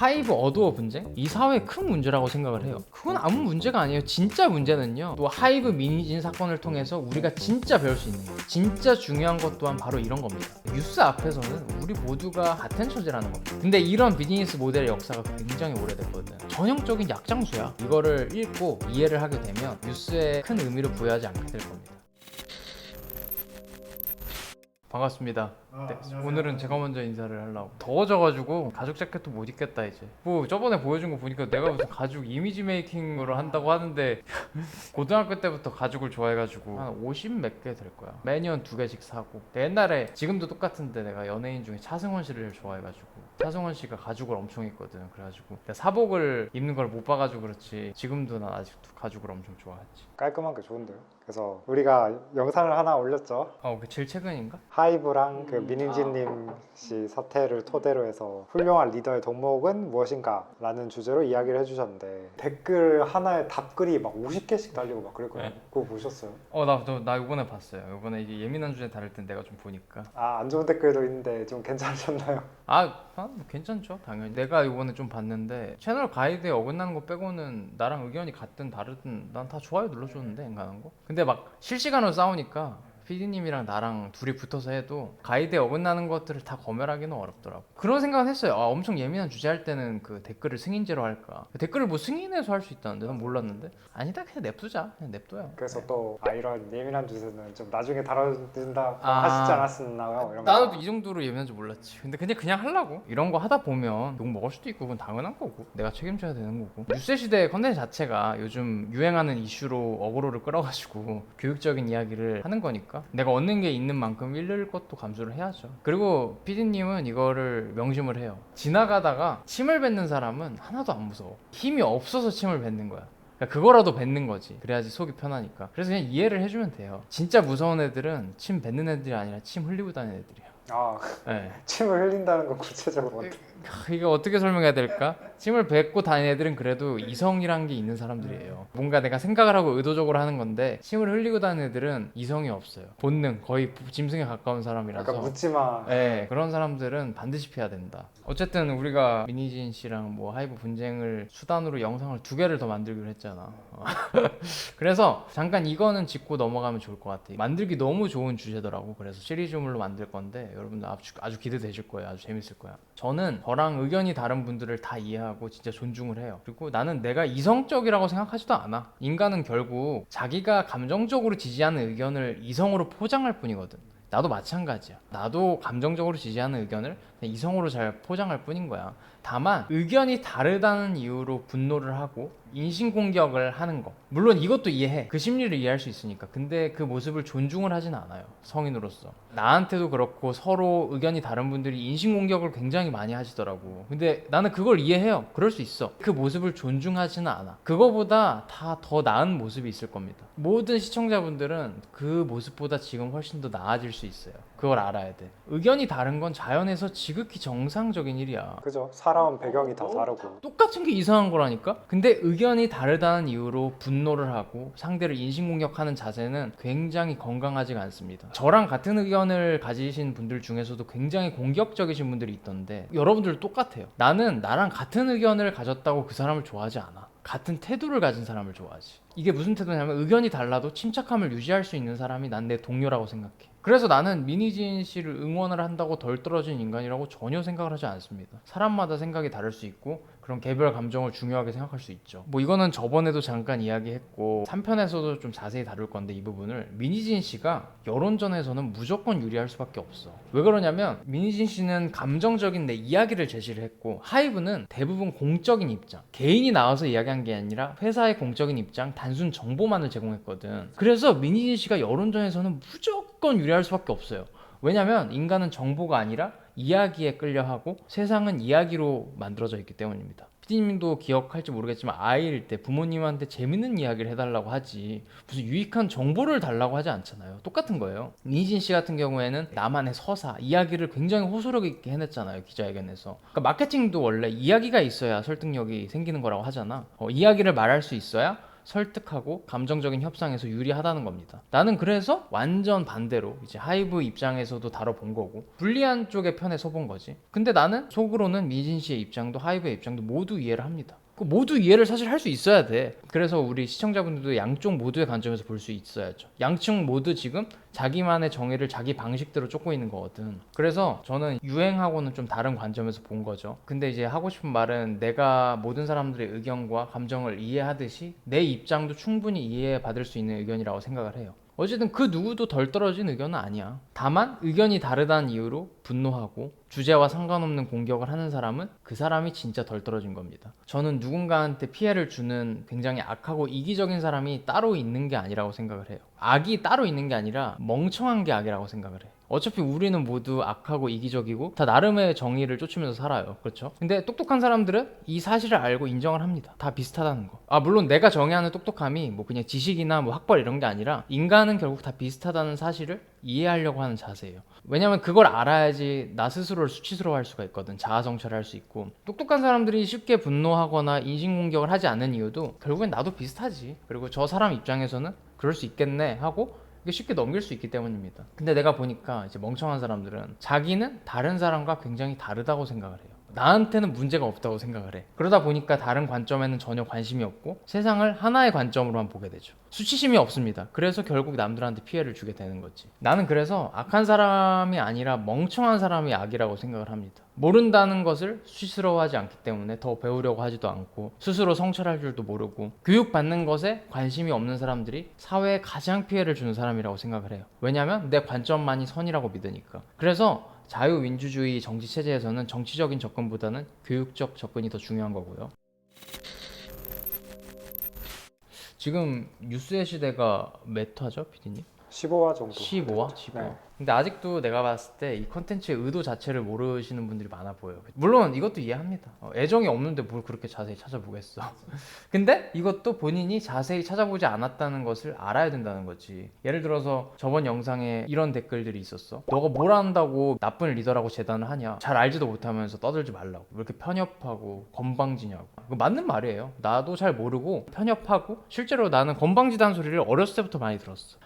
하이브 어두워 분쟁? 이 사회의 큰 문제라고 생각을 해요. 그건 아무 문제가 아니에요. 진짜 문제는요, 또 하이브 민희진 사건을 통해서 우리가 진짜 배울 수 있는 거예요. 진짜 중요한 것 또한 바로 이런 겁니다. 뉴스 앞에서는 우리 모두가 같은 처지라는 겁니다. 근데 이런 비즈니스 모델의 역사가 굉장히 오래됐거든. 전형적인 약장수야. 이거를 읽고 이해를 하게 되면 뉴스에 큰 의미를 부여하지 않게 될 겁니다. 반갑습니다. 네, 오늘은 제가 먼저 인사를 하려고. 더워져가지고 가죽 자켓도 못 입겠다 이제. 뭐 저번에 보여준 거 보니까 내가 무슨 가죽 이미지 메이킹으로 한다고 하는데 고등학교 때부터 가죽을 좋아해가지고 한 50 몇 개 될 거야. 매년 2개씩 사고. 옛날에 지금도 똑같은데 내가 연예인 중에 차승원 씨를 제일 좋아해가지고 차승원 씨가 가죽을 엄청 입거든. 그래가지고 내가 사복을 입는 걸 못 봐가지고 그렇지 지금도 난 아직도 가죽을 엄청 좋아하지. 깔끔한 게 좋은데요. 그래서 우리가 영상을 하나 올렸죠. 그 제일 최근인가? 하이브랑 그 민인진님 씨 사태를 토대로 해서 훌륭한 리더의 덕목은 무엇인가 라는 주제로 이야기를 해주셨는데 댓글 하나에 답글이 막 50개씩 달리고 막 그랬거든요. 네. 그거 보셨어요? 나 이번에 봤어요. 이번에 이게 예민한 주제 다룰 땐 내가 좀 보니까 안 좋은 댓글도 있는데 좀 괜찮으셨나요? 뭐 괜찮죠 당연히. 내가 이번에 좀 봤는데 채널 가이드에 어긋나는 거 빼고는 나랑 의견이 같든 다르든 난 다 좋아요 눌러줬는데 인간한 거. 근데 막 실시간으로 싸우니까 PD님이랑 나랑 둘이 붙어서 해도 가이드에 어긋나는 것들을 다 검열하기는 어렵더라고. 그런 생각은 했어요. 엄청 예민한 주제 할 때는 그 댓글을 승인제로 할까. 댓글을 뭐 승인해서 할 수 있다는데 난 몰랐는데. 아니다, 그냥 냅두자. 그냥 냅둬요. 그래서 네. 또 이런 예민한 주제는 좀 나중에 다뤄준다 하시지 않았었나요? 이런 나도 거. 이 정도로 예민한 줄 몰랐지. 근데 그냥 하려고. 이런 거 하다 보면 욕 먹을 수도 있고 그건 당연한 거고 내가 책임져야 되는 거고. 뉴스 시대 컨텐츠 자체가 요즘 유행하는 이슈로 어그로를 끌어가지고 교육적인 이야기를 하는 거니까 내가 얻는 게 있는 만큼 잃을 것도 감수를 해야죠. 그리고 PD님은 이거를 명심을 해요. 지나가다가 침을 뱉는 사람은 하나도 안 무서워. 힘이 없어서 침을 뱉는 거야. 그러니까 그거라도 뱉는 거지. 그래야지 속이 편하니까. 그래서 그냥 이해를 해주면 돼요. 진짜 무서운 애들은 침 뱉는 애들이 아니라 침 흘리고 다니는 애들이야. 네. 침을 흘린다는 건 구체적으로 어떻게? 이거 어떻게 설명해야 될까? 침을 뱉고 다니는 애들은 그래도 이성이란 게 있는 사람들이에요. 뭔가 내가 생각을 하고 의도적으로 하는 건데 침을 흘리고 다니는 애들은 이성이 없어요. 본능, 거의 짐승에 가까운 사람이라서. 약간 묻지마. 네, 그런 사람들은 반드시 피해야 된다. 어쨌든 우리가 민희진 씨랑 뭐 하이브 분쟁을 수단으로 영상을 2개를 더 만들기로 했잖아. 그래서 잠깐 이거는 짚고 넘어가면 좋을 것 같아. 만들기 너무 좋은 주제더라고. 그래서 시리즈물로 만들 건데 여러분들 아주 기대되실 거예요. 아주 재밌을 거야. 저는 저랑 의견이 다른 분들을 다 이해하고 진짜 존중을 해요. 그리고 나는 내가 이성적이라고 생각하지도 않아. 인간은 결국 자기가 감정적으로 지지하는 의견을 이성으로 포장할 뿐이거든. 나도 마찬가지야. 나도 감정적으로 지지하는 의견을 그냥 이성으로 잘 포장할 뿐인 거야. 다만 의견이 다르다는 이유로 분노를 하고 인신공격을 하는 거, 물론 이것도 이해해. 그 심리를 이해할 수 있으니까. 근데 그 모습을 존중을 하진 않아요. 성인으로서. 나한테도 그렇고 서로 의견이 다른 분들이 인신공격을 굉장히 많이 하시더라고. 근데 나는 그걸 이해해요. 그럴 수 있어. 그 모습을 존중하지는 않아. 그거보다 다 더 나은 모습이 있을 겁니다. 모든 시청자분들은 그 모습보다 지금 훨씬 더 나아질 수 있어요. 그걸 알아야 돼. 의견이 다른 건 자연에서 지극히 정상적인 일이야. 그죠? 살아온 배경이 다 다르고. 똑같은 게 이상한 거라니까? 근데 의견이 다르다는 이유로 분노를 하고 상대를 인신공격하는 자세는 굉장히 건강하지가 않습니다. 저랑 같은 의견을 가지신 분들 중에서도 굉장히 공격적이신 분들이 있던데 여러분들 똑같아요. 나는 나랑 같은 의견을 가졌다고 그 사람을 좋아하지 않아. 같은 태도를 가진 사람을 좋아하지. 이게 무슨 태도냐면 의견이 달라도 침착함을 유지할 수 있는 사람이 난 내 동료라고 생각해. 그래서 나는 민희진 씨를 응원을 한다고 덜 떨어진 인간이라고 전혀 생각을 하지 않습니다. 사람마다 생각이 다를 수 있고 그런 개별 감정을 중요하게 생각할 수 있죠. 뭐 이거는 저번에도 잠깐 이야기했고 3편에서도 좀 자세히 다룰 건데 이 부분을 민희진 씨가 여론전에서는 무조건 유리할 수밖에 없어. 왜 그러냐면 민희진 씨는 감정적인 내 이야기를 제시를 했고 하이브는 대부분 공적인 입장, 개인이 나와서 이야기한 게 아니라 회사의 공적인 입장, 단순 정보만을 제공했거든. 그래서 민희진 씨가 여론전에서는 무조건 유리할 수밖에 없어요. 왜냐면 인간은 정보가 아니라 이야기에 끌려하고 세상은 이야기로 만들어져 있기 때문입니다. 피디님도 기억할지 모르겠지만 아이일 때 부모님한테 재밌는 이야기를 해달라고 하지 무슨 유익한 정보를 달라고 하지 않잖아요. 똑같은 거예요. 민희진 씨 같은 경우에는 나만의 서사, 이야기를 굉장히 호소력 있게 해냈잖아요. 기자회견에서. 그러니까 마케팅도 원래 이야기가 있어야 설득력이 생기는 거라고 하잖아. 이야기를 말할 수 있어야 설득하고 감정적인 협상에서 유리하다는 겁니다. 나는 그래서 완전 반대로 이제 하이브 입장에서도 다뤄본 거고 불리한 쪽의 편에 서본 거지. 근데 나는 속으로는 미진 씨의 입장도 하이브의 입장도 모두 이해를 합니다. 그 모두 이해를 사실 할 수 있어야 돼. 그래서 우리 시청자분들도 양쪽 모두의 관점에서 볼 수 있어야죠. 양측 모두 지금 자기만의 정의를 자기 방식대로 쫓고 있는 거거든. 그래서 저는 유행하고는 좀 다른 관점에서 본 거죠. 근데 이제 하고 싶은 말은 내가 모든 사람들의 의견과 감정을 이해하듯이 내 입장도 충분히 이해받을 수 있는 의견이라고 생각을 해요. 어쨌든 그 누구도 덜 떨어진 의견은 아니야. 다만 의견이 다르다는 이유로 분노하고 주제와 상관없는 공격을 하는 사람은 그 사람이 진짜 덜 떨어진 겁니다. 저는 누군가한테 피해를 주는 굉장히 악하고 이기적인 사람이 따로 있는 게 아니라고 생각을 해요. 악이 따로 있는 게 아니라 멍청한 게 악이라고 생각을 해. 어차피 우리는 모두 악하고 이기적이고 다 나름의 정의를 쫓으면서 살아요. 그렇죠? 근데 똑똑한 사람들은 이 사실을 알고 인정을 합니다. 다 비슷하다는 거. 물론 내가 정의하는 똑똑함이 뭐 그냥 지식이나 뭐 학벌 이런 게 아니라 인간은 결국 다 비슷하다는 사실을 이해하려고 하는 자세예요. 왜냐면 그걸 알아야지 나 스스로를 수치스러워할 수가 있거든. 자아성찰을 할 수 있고. 똑똑한 사람들이 쉽게 분노하거나 인신공격을 하지 않는 이유도 결국엔 나도 비슷하지. 그리고 저 사람 입장에서는 그럴 수 있겠네 하고 이게 쉽게 넘길 수 있기 때문입니다. 근데 내가 보니까 이제 멍청한 사람들은 자기는 다른 사람과 굉장히 다르다고 생각을 해요. 나한테는 문제가 없다고 생각을 해. 그러다 보니까 다른 관점에는 전혀 관심이 없고 세상을 하나의 관점으로만 보게 되죠. 수치심이 없습니다. 그래서 결국 남들한테 피해를 주게 되는 거지. 나는 그래서 악한 사람이 아니라 멍청한 사람이 악이라고 생각을 합니다. 모른다는 것을 수치스러워하지 않기 때문에 더 배우려고 하지도 않고 스스로 성찰할 줄도 모르고 교육받는 것에 관심이 없는 사람들이 사회에 가장 피해를 주는 사람이라고 생각을 해요. 왜냐하면 내 관점만이 선이라고 믿으니까. 그래서 자유민주주의 정치체제에서는 정치적인 접근보다는 교육적 접근이 더 중요한 거고요. 지금 뉴스의 시대가 몇 화죠, PD님? 15화 정도. 15화? 15화. 네. 근데 아직도 내가 봤을 때 이 컨텐츠의 의도 자체를 모르시는 분들이 많아 보여요. 물론 이것도 이해합니다. 애정이 없는데 뭘 그렇게 자세히 찾아보겠어. 근데 이것도 본인이 자세히 찾아보지 않았다는 것을 알아야 된다는 거지. 예를 들어서 저번 영상에 이런 댓글들이 있었어. 너가 뭘 안다고 나쁜 리더라고 재단을 하냐. 잘 알지도 못하면서 떠들지 말라고. 왜 이렇게 편협하고 건방지냐고. 그거 맞는 말이에요. 나도 잘 모르고 편협하고 실제로 나는 건방지다는 소리를 어렸을 때부터 많이 들었어.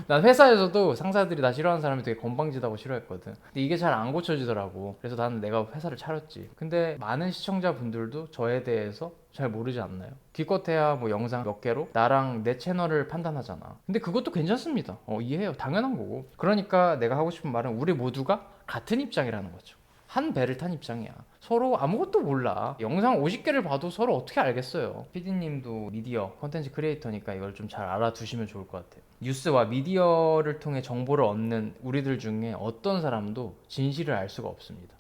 난 회사에서도 상사들이 나 싫어하는 사람이 되게 건방지다고 싫어했거든. 근데 이게 잘 안 고쳐지더라고. 그래서 나는 내가 회사를 차렸지. 근데 많은 시청자분들도 저에 대해서 잘 모르지 않나요? 기껏해야 뭐 영상 몇 개로 나랑 내 채널을 판단하잖아. 근데 그것도 괜찮습니다. 이해해요. 당연한 거고. 그러니까 내가 하고 싶은 말은 우리 모두가 같은 입장이라는 거죠. 한 배를 탄 입장이야. 서로 아무것도 몰라. 영상 50개를 봐도 서로 어떻게 알겠어요. PD님도 미디어, 컨텐츠 크리에이터니까 이걸 좀 잘 알아두시면 좋을 것 같아요. 뉴스와 미디어를 통해 정보를 얻는 우리들 중에 어떤 사람도 진실을 알 수가 없습니다.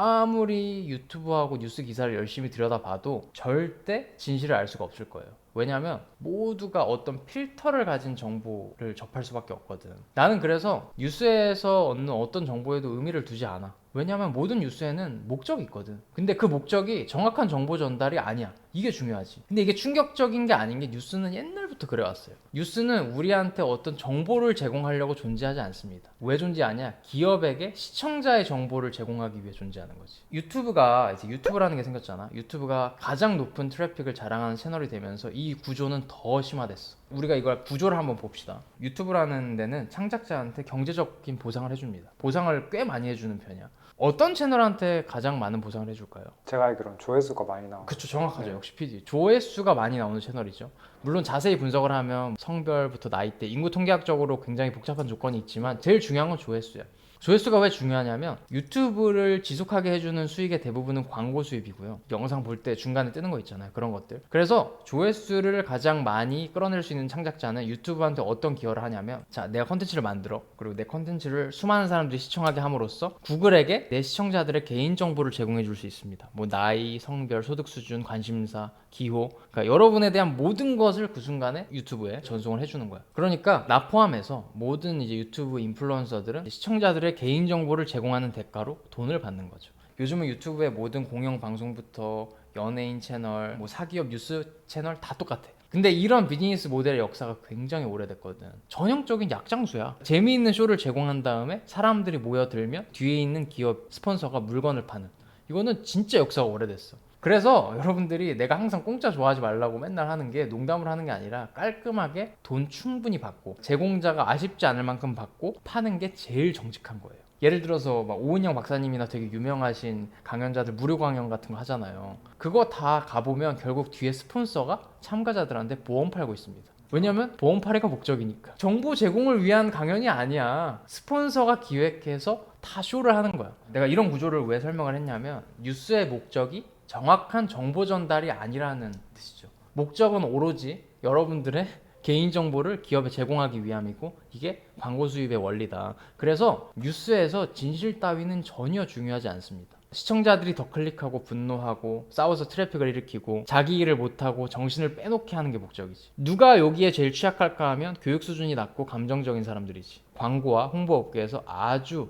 아무리 유튜브하고 뉴스 기사를 열심히 들여다봐도 절대 진실을 알 수가 없을 거예요. 왜냐면 모두가 어떤 필터를 가진 정보를 접할 수밖에 없거든. 나는 그래서 뉴스에서 얻는 어떤 정보에도 의미를 두지 않아. 왜냐면 모든 뉴스에는 목적이 있거든. 근데 그 목적이 정확한 정보 전달이 아니야. 이게 중요하지. 근데 이게 충격적인 게 아닌 게 뉴스는 옛날부터 그래왔어요. 뉴스는 우리한테 어떤 정보를 제공하려고 존재하지 않습니다. 왜 존재하냐? 기업에게 시청자의 정보를 제공하기 위해 존재하는 거지. 유튜브가 이제 유튜브라는 게 생겼잖아. 유튜브가 가장 높은 트래픽을 자랑하는 채널이 되면서 이 구조는 더 심화됐어. 우리가 이걸 구조를 한번 봅시다. 유튜브라는 데는 창작자한테 경제적인 보상을 해줍니다. 보상을 꽤 많이 해주는 편이야. 어떤 채널한테 가장 많은 보상을 해줄까요? 제가 알기로는 조회수가 많이 나와요. 그쵸, 정확하죠. 네. 역시 PD. 조회수가 많이 나오는 채널이죠. 물론 자세히 분석을 하면 성별부터 나이대, 인구 통계학적으로 굉장히 복잡한 조건이 있지만 제일 중요한 건 조회수야. 조회수가 왜 중요하냐면 유튜브를 지속하게 해주는 수익의 대부분은 광고 수입이고요. 영상 볼 때 중간에 뜨는 거 있잖아요. 그런 것들. 그래서 조회수를 가장 많이 끌어낼 수 있는 창작자는 유튜브한테 어떤 기여를 하냐면, 자, 내가 컨텐츠를 만들어. 그리고 내 컨텐츠를 수많은 사람들이 시청하게 함으로써 구글에게 내 시청자들의 개인정보를 제공해 줄 수 있습니다. 뭐 나이, 성별, 소득 수준, 관심사, 기호, 그러니까 여러분에 대한 모든 것을 그 순간에 유튜브에 전송을 해주는 거야. 그러니까 나 포함해서 모든 이제 유튜브 인플루언서들은 시청자들의 개인정보를 제공하는 대가로 돈을 받는 거죠. 요즘은 유튜브의 모든 공영 방송부터 연예인 채널, 뭐 사기업 뉴스 채널 다 똑같아. 근데 이런 비즈니스 모델의 역사가 굉장히 오래됐거든. 전형적인 약장수야. 재미있는 쇼를 제공한 다음에 사람들이 모여들면 뒤에 있는 기업 스폰서가 물건을 파는. 이거는 진짜 역사가 오래됐어. 그래서 여러분들이 내가 항상 공짜 좋아하지 말라고 맨날 하는 게 농담을 하는 게 아니라 깔끔하게 돈 충분히 받고 제공자가 아쉽지 않을 만큼 받고 파는 게 제일 정직한 거예요. 예를 들어서 막 오은영 박사님이나 되게 유명하신 강연자들 무료 강연 같은 거 하잖아요. 그거 다 가보면 결국 뒤에 스폰서가 참가자들한테 보험 팔고 있습니다. 왜냐면 보험 팔이가 목적이니까. 정보 제공을 위한 강연이 아니야. 스폰서가 기획해서 다 쇼를 하는 거야. 내가 이런 구조를 왜 설명을 했냐면 뉴스의 목적이 정확한 정보 전달이 아니라는 뜻이죠. 목적은 오로지 여러분들의 개인정보를 기업에 제공하기 위함이고 이게 광고 수입의 원리다. 그래서 뉴스에서 진실 따위는 전혀 중요하지 않습니다. 시청자들이 더 클릭하고 분노하고 싸워서 트래픽을 일으키고 자기 일을 못하고 정신을 빼놓게 하는 게 목적이지. 누가 여기에 제일 취약할까 하면 교육 수준이 낮고 감정적인 사람들이지. 광고와 홍보 업계에서 아주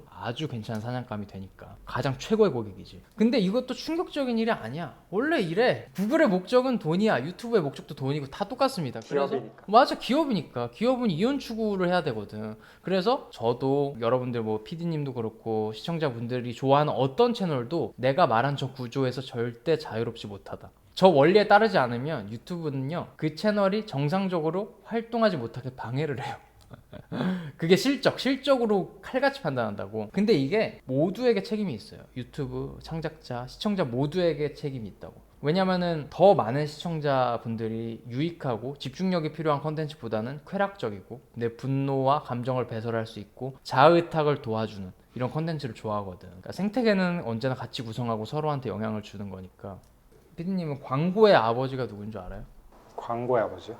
괜찮은 사냥감이 되니까 가장 최고의 고객이지. 근데 이것도 충격적인 일이 아니야. 원래 이래. 구글의 목적은 돈이야. 유튜브의 목적도 돈이고 다 똑같습니다. 기업이니까. 맞아, 기업이니까. 기업은 이윤 추구를 해야 되거든. 그래서 저도 여러분들 뭐 PD님도 그렇고 시청자분들이 좋아하는 어떤 채널도 내가 말한 저 구조에서 절대 자유롭지 못하다. 저 원리에 따르지 않으면 유튜브는요 그 채널이 정상적으로 활동하지 못하게 방해를 해요. 그게 실적으로 칼같이 판단한다고. 근데 이게 모두에게 책임이 있어요. 유튜브 창작자, 시청자 모두에게 책임이 있다고. 왜냐면은 더 많은 시청자분들이 유익하고 집중력이 필요한 컨텐츠보다는 쾌락적이고 내 분노와 감정을 배설할 수 있고 자의탁을 도와주는 이런 컨텐츠를 좋아하거든. 그러니까 생태계는 언제나 같이 구성하고 서로한테 영향을 주는 거니까. 피디님은 광고의 아버지가 누군 줄 알아요? 광고의 아버지요?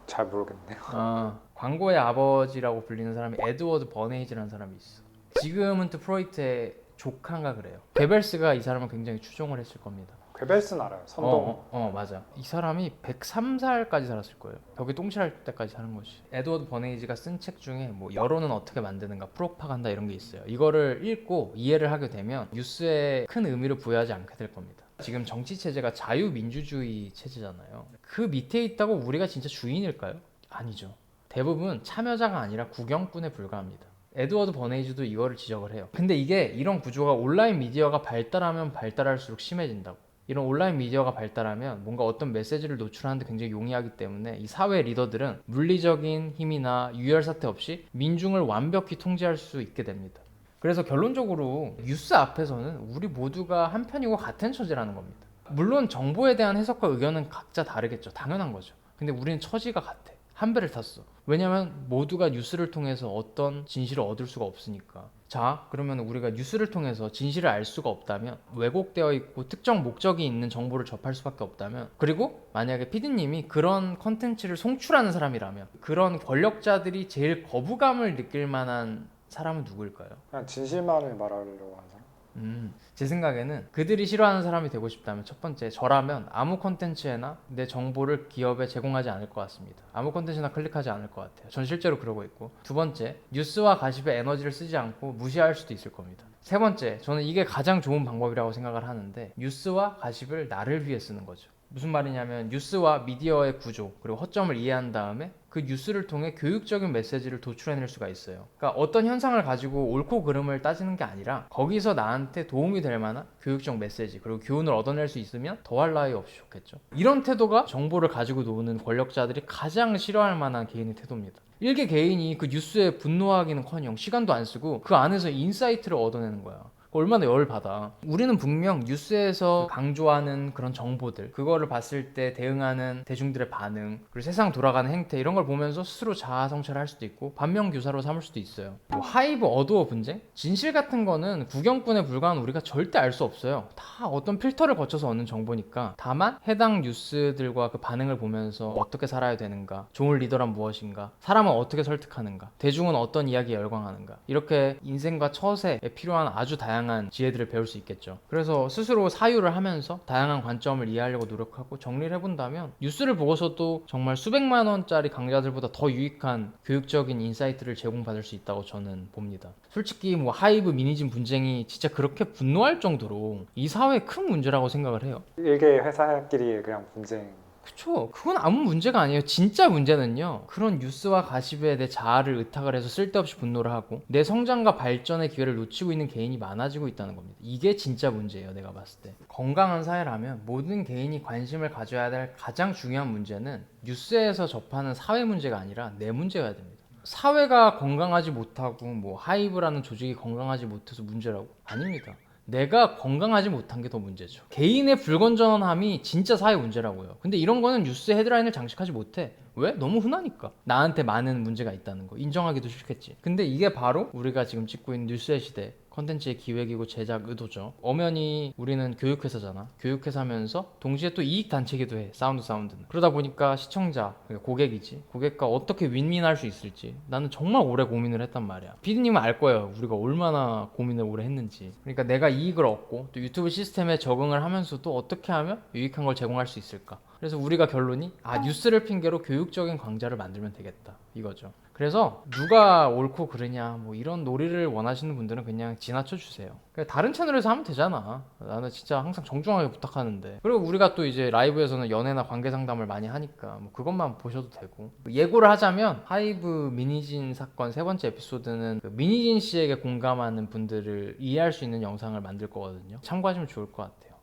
잘 모르겠네요. 광고의 아버지라고 불리는 사람이 에드워드 버네이지라는 사람이 있어. 지금은트 프로이트의 조카인가 그래요. 게벨스가 이 사람을 굉장히 추종을 했을 겁니다. 괴벨스는 알아요. 선동. 맞아. 이 사람이 103살까지 살았을 거예요. 벽에 똥칠할 때까지 사는 거지. 에드워드 버네이지가 쓴 책 중에 뭐 여론은 어떻게 만드는가, 프로파간다 이런 게 있어요. 이거를 읽고 이해를 하게 되면 뉴스에 큰 의미를 부여하지 않게 될 겁니다. 지금 정치 체제가 자유민주주의 체제잖아요. 그 밑에 있다고 우리가 진짜 주인일까요? 아니죠. 대부분 참여자가 아니라 구경꾼에 불과합니다. 에드워드 버네이즈도 이거를 지적을 해요. 근데 이게 이런 구조가 온라인 미디어가 발달하면 발달할수록 심해진다고. 이런 온라인 미디어가 발달하면 뭔가 어떤 메시지를 노출하는데 굉장히 용이하기 때문에 이 사회 리더들은 물리적인 힘이나 유혈 사태 없이 민중을 완벽히 통제할 수 있게 됩니다. 그래서 결론적으로 뉴스 앞에서는 우리 모두가 한 편이고 같은 처지라는 겁니다. 물론 정보에 대한 해석과 의견은 각자 다르겠죠. 당연한 거죠. 근데 우리는 처지가 같아. 한 배를 탔어. 왜냐면 모두가 뉴스를 통해서 어떤 진실을 얻을 수가 없으니까. 자, 그러면 우리가 뉴스를 통해서 진실을 알 수가 없다면, 왜곡되어 있고 특정 목적이 있는 정보를 접할 수밖에 없다면, 그리고 만약에 피디님이 그런 컨텐츠를 송출하는 사람이라면 그런 권력자들이 제일 거부감을 느낄 만한 사람은 누구일까요? 그냥 진실만을 말하려고 하는 사람? 제 생각에는 그들이 싫어하는 사람이 되고 싶다면 첫 번째, 저라면 아무 컨텐츠에나 내 정보를 기업에 제공하지 않을 것 같습니다. 아무 컨텐츠나 클릭하지 않을 것 같아요. 전 실제로 그러고 있고. 두 번째, 뉴스와 가십에 에너지를 쓰지 않고 무시할 수도 있을 겁니다. 세 번째, 저는 이게 가장 좋은 방법이라고 생각을 하는데 뉴스와 가십을 나를 위해 쓰는 거죠. 무슨 말이냐면 뉴스와 미디어의 구조 그리고 허점을 이해한 다음에 그 뉴스를 통해 교육적인 메시지를 도출해낼 수가 있어요. 그러니까 어떤 현상을 가지고 옳고 그름을 따지는 게 아니라 거기서 나한테 도움이 될 만한 교육적 메시지 그리고 교훈을 얻어낼 수 있으면 더할 나위 없이 좋겠죠. 이런 태도가 정보를 가지고 노는 권력자들이 가장 싫어할 만한 개인의 태도입니다. 일개 개인이 그 뉴스에 분노하기는커녕 시간도 안 쓰고 그 안에서 인사이트를 얻어내는 거야. 얼마나 열받아. 우리는 분명 뉴스에서 강조하는 그런 정보들, 그거를 봤을 때 대응하는 대중들의 반응, 그리고 세상 돌아가는 행태 이런 걸 보면서 스스로 자아 성찰할 수도 있고 반면교사로 삼을 수도 있어요. 뭐 하이브 어두워 분쟁? 진실 같은 거는 구경꾼에 불과한 우리가 절대 알 수 없어요. 다 어떤 필터를 거쳐서 얻는 정보니까. 다만 해당 뉴스들과 그 반응을 보면서 어떻게 살아야 되는가, 좋은 리더란 무엇인가, 사람은 어떻게 설득하는가, 대중은 어떤 이야기에 열광하는가, 이렇게 인생과 처세에 필요한 아주 다양한 지혜들을 배울 수 있겠죠. 그래서 스스로 사유를 하면서 다양한 관점을 이해하려고 노력하고 정리를 해본다면 뉴스를 보고서도 정말 수백만 원짜리 강좌들보다 더 유익한 교육적인 인사이트를 제공받을 수 있다고 저는 봅니다. 솔직히 뭐 하이브 미니즘 분쟁이 진짜 그렇게 분노할 정도로 이 사회의 큰 문제라고 생각을 해요. 일개 회사끼리의 그냥 분쟁 그쵸. 그건 아무 문제가 아니에요. 진짜 문제는요, 그런 뉴스와 가십에 내 자아를 의탁을 해서 쓸데없이 분노를 하고 내 성장과 발전의 기회를 놓치고 있는 개인이 많아지고 있다는 겁니다. 이게 진짜 문제예요, 내가 봤을 때. 건강한 사회라면 모든 개인이 관심을 가져야 될 가장 중요한 문제는 뉴스에서 접하는 사회 문제가 아니라 내 문제여야 됩니다. 사회가 건강하지 못하고 뭐 하이브라는 조직이 건강하지 못해서 문제라고? 아닙니다. 내가 건강하지 못한 게 더 문제죠. 개인의 불건전함이 진짜 사회 문제라고요. 근데 이런 거는 뉴스 헤드라인을 장식하지 못해. 왜? 너무 흔하니까. 나한테 많은 문제가 있다는 거 인정하기도 싫겠지. 근데 이게 바로 우리가 지금 찍고 있는 뉴스의 시대, 컨텐츠의 기획이고 제작 의도죠. 엄연히 우리는 교육회사잖아. 교육회사면서 동시에 또 이익단체기도 해. 사운드는. 그러다 보니까 시청자, 그러니까 고객이지. 고객과 어떻게 윈윈할 수 있을지 나는 정말 오래 고민을 했단 말이야. 피디님은 알 거예요. 우리가 얼마나 고민을 오래 했는지. 그러니까 내가 이익을 얻고 또 유튜브 시스템에 적응을 하면서도 어떻게 하면 유익한 걸 제공할 수 있을까. 그래서 우리가 결론이 뉴스를 핑계로 교육적인 강좌를 만들면 되겠다 이거죠. 그래서 누가 옳고 그르냐 뭐 이런 놀이를 원하시는 분들은 그냥 지나쳐 주세요. 다른 채널에서 하면 되잖아. 나는 진짜 항상 정중하게 부탁하는데. 그리고 우리가 또 이제 라이브에서는 연애나 관계 상담을 많이 하니까 뭐 그것만 보셔도 되고. 예고를 하자면 하이브 미니진 사건 세 번째 에피소드는 그 미니진 씨에게 공감하는 분들을 이해할 수 있는 영상을 만들 거거든요. 참고하시면 좋을 것 같아요.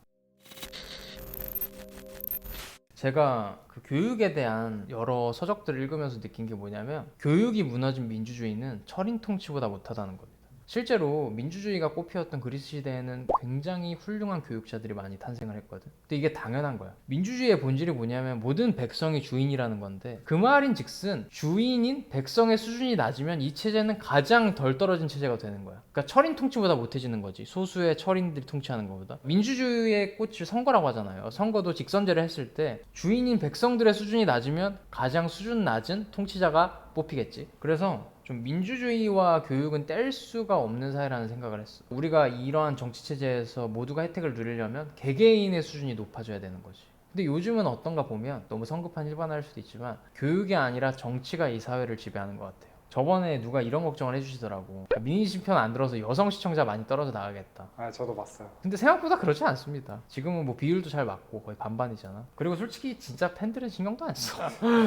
제가 그 교육에 대한 여러 서적들을 읽으면서 느낀 게 뭐냐면, 교육이 무너진 민주주의는 철인 통치보다 못하다는 겁니다. 실제로 민주주의가 꽃피웠던 그리스 시대에는 굉장히 훌륭한 교육자들이 많이 탄생을 했거든. 근데 이게 당연한 거야. 민주주의의 본질이 뭐냐면 모든 백성이 주인이라는 건데, 그 말인 즉슨 주인인 백성의 수준이 낮으면 이 체제는 가장 덜 떨어진 체제가 되는 거야. 그러니까 철인 통치보다 못해지는 거지. 소수의 철인들이 통치하는 것보다. 민주주의의 꽃을 선거라고 하잖아요. 선거도 직선제를 했을 때 주인인 백성들의 수준이 낮으면 가장 수준 낮은 통치자가 뽑히겠지. 그래서 좀 민주주의와 교육은 뗄 수가 없는 사회라는 생각을 했어. 우리가 이러한 정치 체제에서 모두가 혜택을 누리려면 개개인의 수준이 높아져야 되는 거지. 근데 요즘은 어떤가 보면 너무 성급한 일반화일 수도 있지만 교육이 아니라 정치가 이 사회를 지배하는 것 같아요. 저번에 누가 이런 걱정을 해주시더라고. 미니시 편 안 들어서 여성 시청자 많이 떨어져 나가겠다. 저도 봤어요. 근데 생각보다 그렇지 않습니다. 지금은 뭐 비율도 잘 맞고 거의 반반이잖아. 그리고 솔직히 진짜 팬들은 신경도 안 써.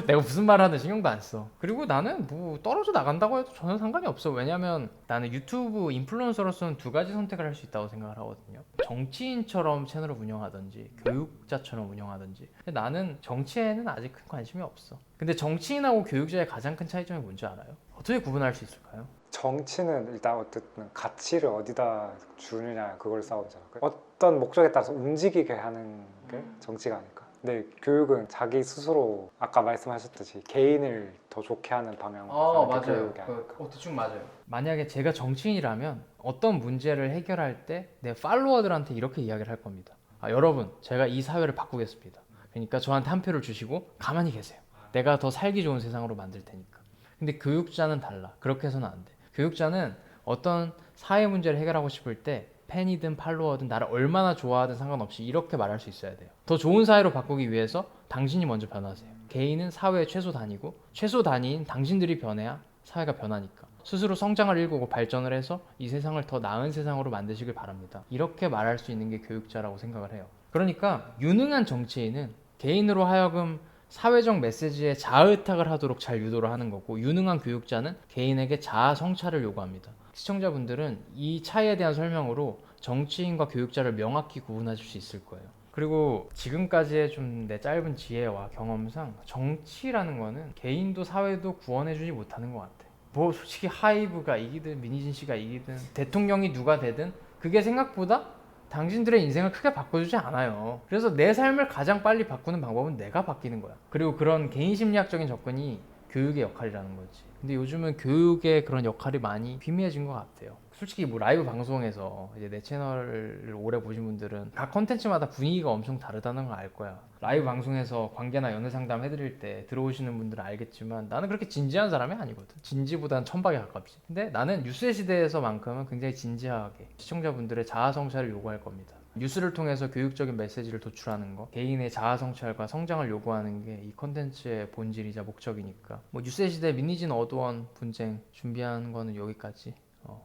내가 무슨 말 하든 신경도 안 써. 그리고 나는 뭐 떨어져 나간다고 해도 전혀 상관이 없어. 왜냐면 나는 유튜브 인플루언서로서는 두 가지 선택을 할 수 있다고 생각을 하거든요. 정치인처럼 채널을 운영하든지 교육자처럼 운영하든지. 근데 나는 정치에는 아직 큰 관심이 없어. 근데 정치인하고 교육자의 가장 큰 차이점이 뭔지 알아요? 어떻게 구분할 수 있을까요? 정치는 일단 어쨌든 가치를 어디다 주느냐 그걸 싸우잖아. 어떤 목적에 따라서 움직이게 하는 게 정치가 아닐까. 근데 교육은 자기 스스로 아까 말씀하셨듯이 개인을 더 좋게 하는 방향으로 가는 게 교육이 아닐까. 대충 맞아요. 만약에 제가 정치인이라면 어떤 문제를 해결할 때 내 팔로워들한테 이렇게 이야기를 할 겁니다. 여러분, 제가 이 사회를 바꾸겠습니다. 그러니까 저한테 한 표를 주시고 가만히 계세요. 내가 더 살기 좋은 세상으로 만들 테니까. 근데 교육자는 달라. 그렇게 해서는 안 돼. 교육자는 어떤 사회 문제를 해결하고 싶을 때 팬이든 팔로워든 나를 얼마나 좋아하든 상관없이 이렇게 말할 수 있어야 돼요. 더 좋은 사회로 바꾸기 위해서 당신이 먼저 변하세요. 개인은 사회의 최소 단위고 최소 단위인 당신들이 변해야 사회가 변하니까. 스스로 성장을 일구고 발전을 해서 이 세상을 더 나은 세상으로 만드시길 바랍니다. 이렇게 말할 수 있는 게 교육자라고 생각을 해요. 그러니까 유능한 정치인은 개인으로 하여금 사회적 메시지에 자의탁을 하도록 잘 유도를 하는 거고, 유능한 교육자는 개인에게 자아 성찰을 요구합니다. 시청자분들은 이 차이에 대한 설명으로 정치인과 교육자를 명확히 구분하실 수 있을 거예요. 그리고 지금까지의 좀 내 짧은 지혜와 경험상 정치라는 거는 개인도 사회도 구원해주지 못하는 것 같아. 뭐 솔직히 하이브가 이기든 미니진 씨가 이기든 대통령이 누가 되든 그게 생각보다 당신들의 인생을 크게 바꿔주지 않아요. 그래서 내 삶을 가장 빨리 바꾸는 방법은 내가 바뀌는 거야. 그리고 그런 개인 심리학적인 접근이 교육의 역할이라는 거지. 근데 요즘은 교육의 그런 역할이 많이 희미해진 것 같아요. 솔직히 뭐 라이브 방송에서 이제 내 채널을 오래 보신 분들은 각 컨텐츠마다 분위기가 엄청 다르다는 걸 알 거야. 라이브 방송에서 관계나 연애 상담 해드릴 때 들어오시는 분들은 알겠지만 나는 그렇게 진지한 사람이 아니거든. 진지보다는 천박에 가깝지. 근데 나는 뉴스의 시대에서만큼은 굉장히 진지하게 시청자분들의 자아 성찰을 요구할 겁니다. 뉴스를 통해서 교육적인 메시지를 도출하는 거, 개인의 자아 성찰과 성장을 요구하는 게 이 컨텐츠의 본질이자 목적이니까. 뭐 뉴스의 시대 미니진 어드원 분쟁 준비한 거는 여기까지.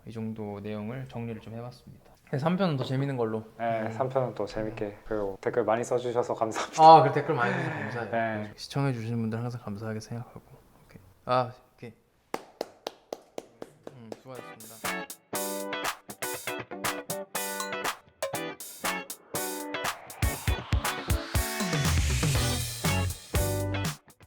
이 정도 내용을 정리를 좀 해봤습니다. 3편은 더 재밌는 걸로. 네, 3편은 또 재밌게 그리고 댓글 많이 써주셔서 감사합니다. 아, 그 댓글 많이 주셔서 감사해요. 네. 시청해 주시는 분들 항상 감사하게 생각하고. 오케이. 아, 오케이. 수고하셨습니다.